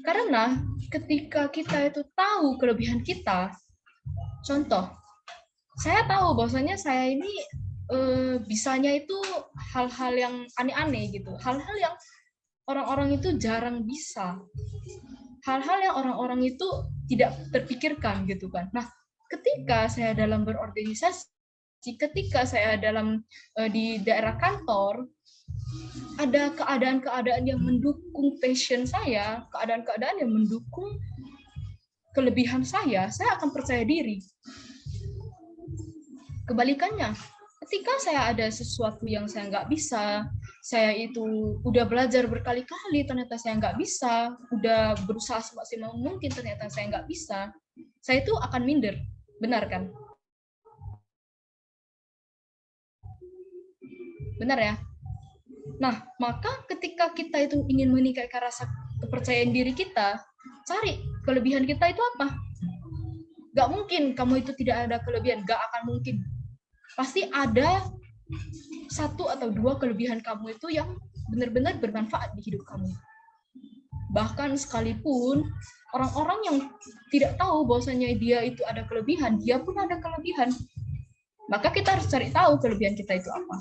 Karena ketika kita itu tahu kelebihan kita, contoh, saya tahu bahwasanya saya ini bisanya itu hal-hal yang aneh-aneh gitu, hal-hal yang orang-orang itu jarang bisa, hal-hal yang orang-orang itu tidak terpikirkan gitu kan. Nah, ketika saya dalam berorganisasi, ketika saya dalam di daerah kantor, ada keadaan-keadaan yang mendukung passion saya, keadaan-keadaan yang mendukung kelebihan saya akan percaya diri. Kebalikannya, ketika saya ada sesuatu yang saya nggak bisa, saya itu udah belajar berkali-kali, ternyata saya nggak bisa, udah berusaha semaksimal mungkin, ternyata saya nggak bisa, saya itu akan minder, benar kan? Benar ya? Nah, maka ketika kita itu ingin meningkatkan rasa kepercayaan diri kita, cari kelebihan kita itu apa? Nggak mungkin kamu itu tidak ada kelebihan, nggak akan mungkin. Pasti ada 1 atau 2 kelebihan kamu itu yang benar-benar bermanfaat di hidup kamu. Bahkan sekalipun orang-orang yang tidak tahu bahwasanya dia itu ada kelebihan, dia pun ada kelebihan. Maka kita harus cari tahu kelebihan kita itu apa.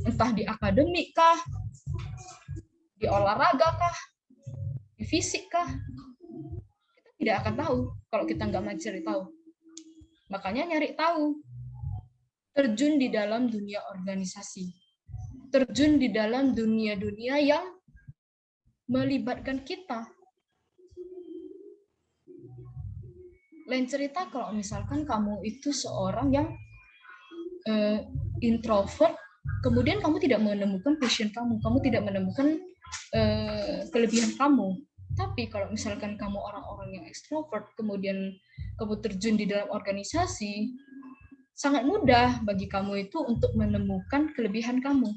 Entah di akademik kah, di olahraga kah, di fisik kah. Kita tidak akan tahu kalau kita nggak mencari tahu. Makanya nyari tahu. Terjun di dalam dunia organisasi. Terjun di dalam dunia-dunia yang melibatkan kita. Lain cerita kalau misalkan kamu itu seorang yang introvert, kemudian kamu tidak menemukan passion kamu tidak menemukan kelebihan kamu. Tapi kalau misalkan kamu orang-orang yang extrovert, kemudian kamu terjun di dalam organisasi, sangat mudah bagi kamu itu untuk menemukan kelebihan kamu.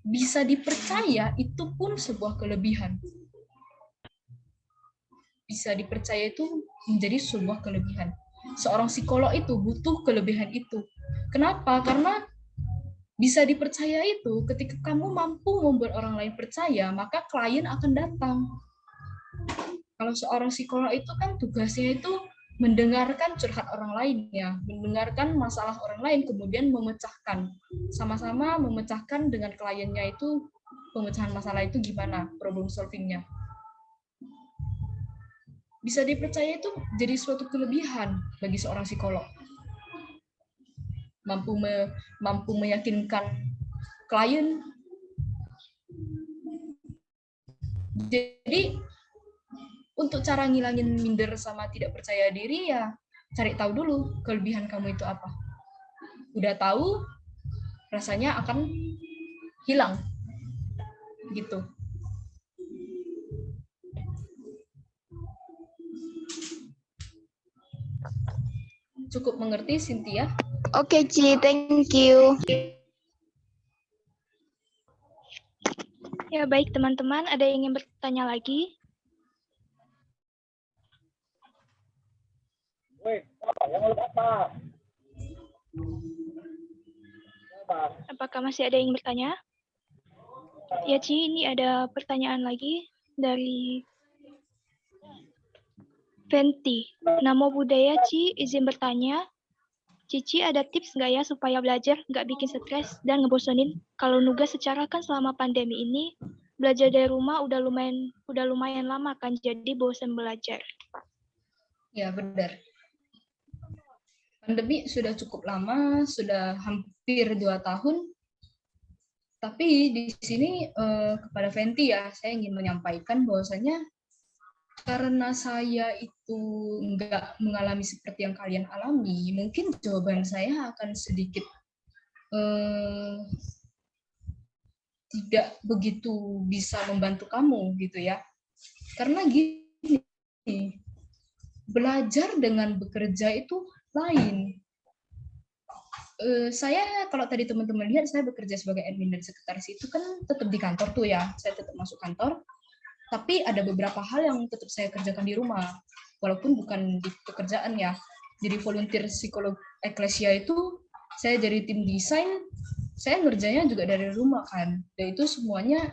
Bisa dipercaya itu pun sebuah kelebihan. Bisa dipercaya itu menjadi sebuah kelebihan. Seorang psikolog itu butuh kelebihan itu. Kenapa? Karena bisa dipercaya itu ketika kamu mampu membuat orang lain percaya, maka klien akan datang. Kalau seorang psikolog itu kan tugasnya itu mendengarkan curhat orang lain, ya, mendengarkan masalah orang lain, kemudian memecahkan, sama-sama memecahkan dengan kliennya itu pemecahan masalah itu gimana, problem solvingnya. Bisa dipercaya itu jadi suatu kelebihan bagi seorang psikolog. Mampu meyakinkan klien. Jadi untuk cara ngilangin minder sama tidak percaya diri, ya cari tahu dulu kelebihan kamu itu apa. Udah tahu, rasanya akan hilang. Gitu. Cukup mengerti, Cynthia? Oke, Ci, thank you. Ya, baik teman-teman, ada yang ingin bertanya lagi? Apakah masih ada yang bertanya? Ya, Ci, ini ada pertanyaan lagi dari Venti. Namo Buddhaya, Ci, izin bertanya. Cici ada tips nggak ya supaya belajar nggak bikin stres dan ngebosenin? Kalau nugas secara kan selama pandemi ini, belajar dari rumah udah lumayan lama kan, jadi bosan belajar. Ya, benar. Pandemi sudah cukup lama, sudah hampir 2 tahun. Tapi di sini kepada Venti, ya, saya ingin menyampaikan bahwasanya karena saya itu nggak mengalami seperti yang kalian alami, mungkin jawaban saya akan sedikit tidak begitu bisa membantu kamu gitu ya. Karena gini, belajar dengan bekerja itu lain. Saya kalau tadi teman-teman lihat, saya bekerja sebagai admin dan sekretaris itu kan tetap di kantor tuh ya, saya tetap masuk kantor. Tapi ada beberapa hal yang tetap saya kerjakan di rumah, walaupun bukan di pekerjaan ya. Jadi volunteer psikolog eklesia itu, saya jadi tim desain, saya ngerjanya juga dari rumah kan. Dan itu semuanya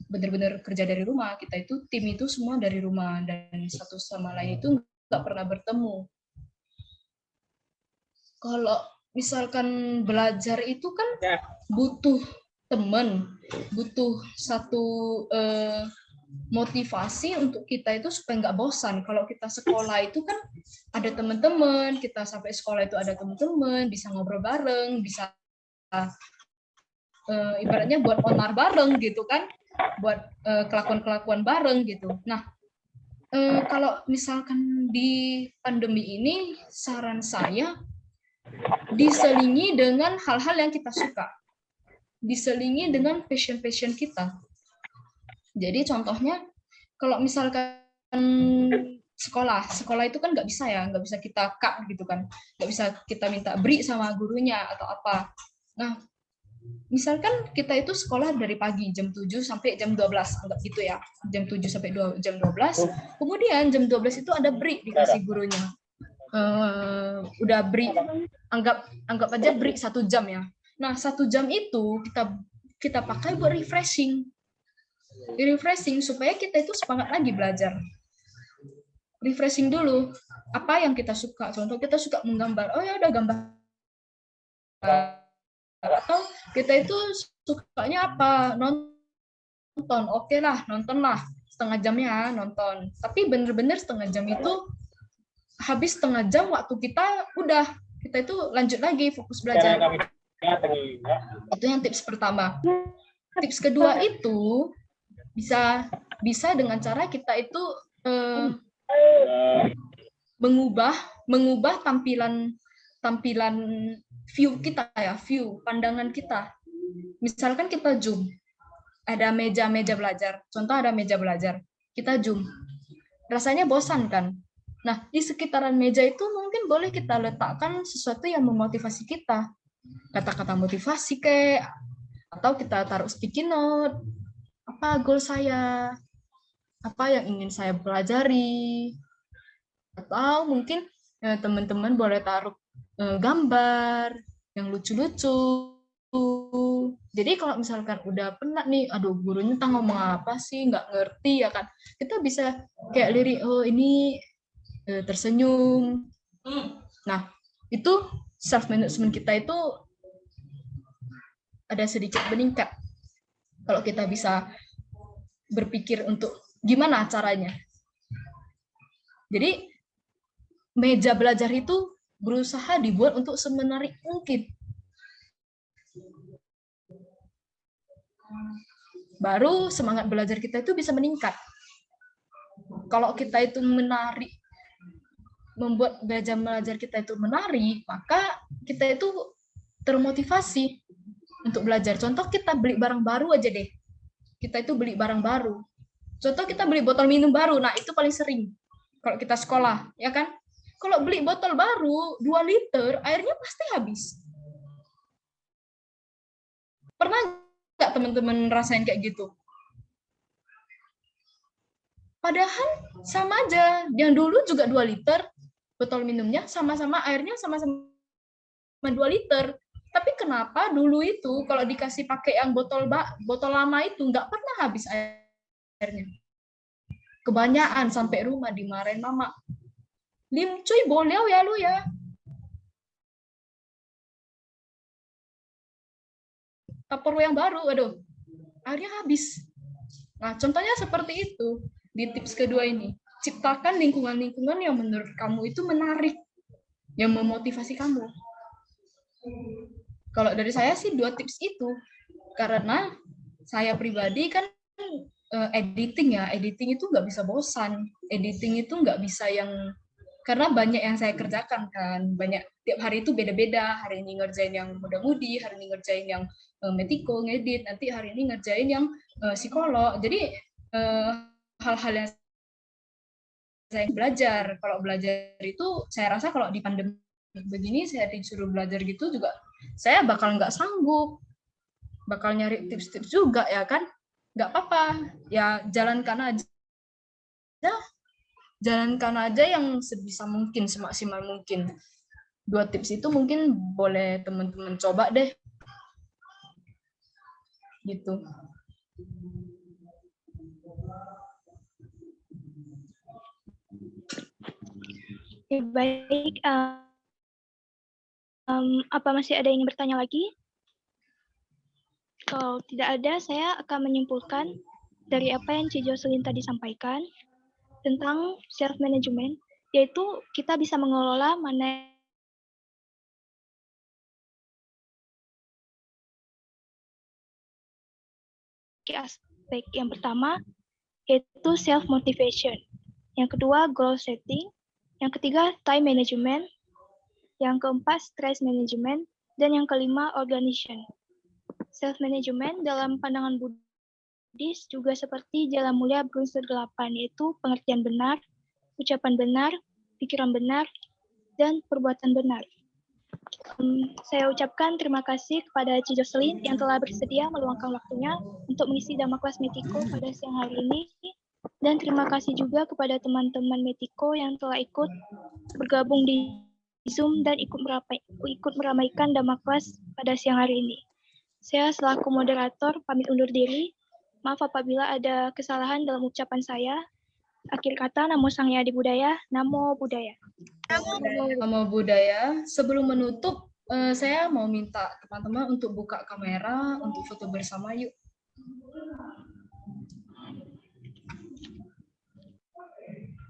benar-benar kerja dari rumah. Kita itu, tim itu semua dari rumah, dan satu sama lain itu nggak pernah bertemu. Kalau misalkan belajar itu kan butuh teman, butuh satu motivasi untuk kita itu supaya nggak bosan. Kalau kita sekolah itu kan ada teman-teman, kita sampai sekolah itu ada teman-teman, bisa ngobrol bareng, bisa ibaratnya buat onar bareng gitu kan, buat kelakuan-kelakuan bareng gitu. Nah, kalau misalkan di pandemi ini, saran saya diselingi dengan hal-hal yang kita suka. Diselingi dengan passion kita. Jadi contohnya, kalau misalkan sekolah itu kan nggak bisa kita cut gitu kan, nggak bisa kita minta beri sama gurunya atau apa. Nah, misalkan kita itu sekolah dari pagi jam 7 sampai jam 12, anggap gitu ya. Jam 7 sampai jam 12. Kemudian jam 12 itu ada break dikasih gurunya. Udah break, anggap aja break 1 jam ya. Nah, 1 jam itu kita pakai buat refreshing supaya kita itu semangat lagi belajar. Refreshing dulu apa yang kita suka. Contoh kita suka menggambar, oh ya udah gambar. Atau kita itu sukanya apa, nonton, oke lah, nonton lah setengah jamnya nonton. Tapi bener-bener setengah jam itu habis setengah jam waktu kita itu lanjut lagi fokus belajar. Itu yang tips pertama. Tips kedua itu bisa dengan cara kita itu mengubah tampilan view kita ya, view pandangan kita. Misalkan kita zoom, ada meja belajar. Contoh ada meja belajar, kita zoom. Rasanya bosan kan? Nah, di sekitaran meja itu mungkin boleh kita letakkan sesuatu yang memotivasi kita. Kata-kata motivasi kayak, atau kita taruh sticky note, apa goal saya, apa yang ingin saya pelajari, atau mungkin teman-teman boleh taruh gambar yang lucu-lucu. Jadi kalau misalkan udah penat nih, aduh gurunya entah ngomong apa sih, nggak ngerti ya kan, kita bisa kayak lirik, oh ini tersenyum. Nah, itu self management kita itu ada sedikit meningkat kalau kita bisa berpikir untuk gimana caranya. Jadi meja belajar itu berusaha dibuat untuk semenarik mungkin. Baru semangat belajar kita itu bisa meningkat. Kalau kita itu membuat meja belajar kita itu menarik, maka kita itu termotivasi untuk belajar. Contoh kita beli barang baru aja deh. Kita itu beli barang baru. Contoh kita beli botol minum baru, nah itu paling sering kalau kita sekolah, ya kan? Kalau beli botol baru 2 liter, airnya pasti habis. Pernah nggak teman-teman rasain kayak gitu? Padahal sama aja, yang dulu juga 2 liter, botol minumnya sama-sama airnya sama-sama 2 liter. Tapi kenapa dulu itu kalau dikasih pakai yang botol lama itu nggak pernah habis airnya? Kebanyakan sampai rumah dimarahin mama. Lim cuy boleh ya lu ya. Tupperware yang baru, aduh, airnya habis. Nah, contohnya seperti itu. Di tips kedua ini, ciptakan lingkungan-lingkungan yang menurut kamu itu menarik, yang memotivasi kamu. Kalau dari saya sih 2 tips itu, karena saya pribadi kan editing itu nggak bisa bosan, editing itu nggak bisa karena banyak yang saya kerjakan kan, banyak tiap hari itu beda-beda, hari ini ngerjain yang muda-mudi, hari ini ngerjain yang metiko, ngedit, nanti hari ini ngerjain yang psikolog, jadi hal-hal yang saya belajar. Kalau belajar itu saya rasa kalau di pandemi begini saya disuruh belajar gitu juga saya bakal nggak sanggup, bakal nyari tips-tips juga ya kan, nggak apa-apa ya, jalankan aja yang sebisa mungkin, semaksimal mungkin. 2 tips itu mungkin boleh teman-teman coba deh gitu. Ya, baik. Apa masih ada yang ingin bertanya lagi? Kalau tidak ada, saya akan menyimpulkan dari apa yang Ci Jocelyn tadi sampaikan tentang self-management, yaitu kita bisa mengelola mana aspek. Yang pertama, yaitu self-motivation. Yang kedua, goal setting. Yang ketiga, time management. Yang keempat, stress management. Dan yang kelima, organization. Self-management dalam pandangan Buddhis juga seperti jalan mulia berunsur 8, yaitu pengertian benar, ucapan benar, pikiran benar, dan perbuatan benar. Saya ucapkan terima kasih kepada Ci Jocelyn yang telah bersedia meluangkan waktunya untuk mengisi Dhamma kelas Metiko pada siang hari ini. Dan terima kasih juga kepada teman-teman Metiko yang telah ikut bergabung di Zoom dan ikut meramaikan Dhamma kelas pada siang hari ini. Saya selaku moderator pamit undur diri. Maaf apabila ada kesalahan dalam ucapan saya. Akhir kata, Namo Sang Hyadi Budaya, Namo Buddhaya. Namo Buddhaya. Sebelum menutup, saya mau minta teman-teman untuk buka kamera untuk foto bersama yuk.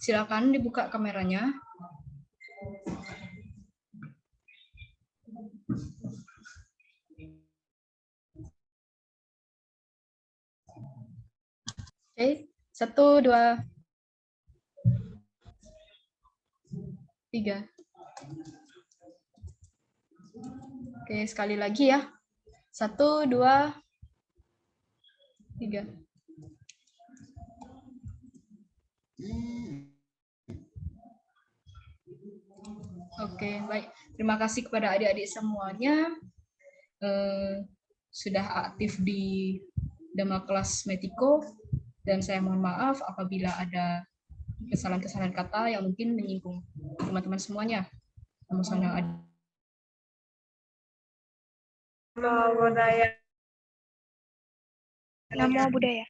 Silakan dibuka kameranya. Oke, 1, 2, 3. Oke, sekali lagi ya. 1, 2, 3. Oke, baik. Terima kasih kepada adik-adik semuanya. Sudah aktif di Dhamma kelas Metiko. Dan saya mohon maaf apabila ada kesalahan-kesalahan kata yang mungkin menyinggung teman-teman semuanya. Namo Sang Hyadi. Namo Buddhaya.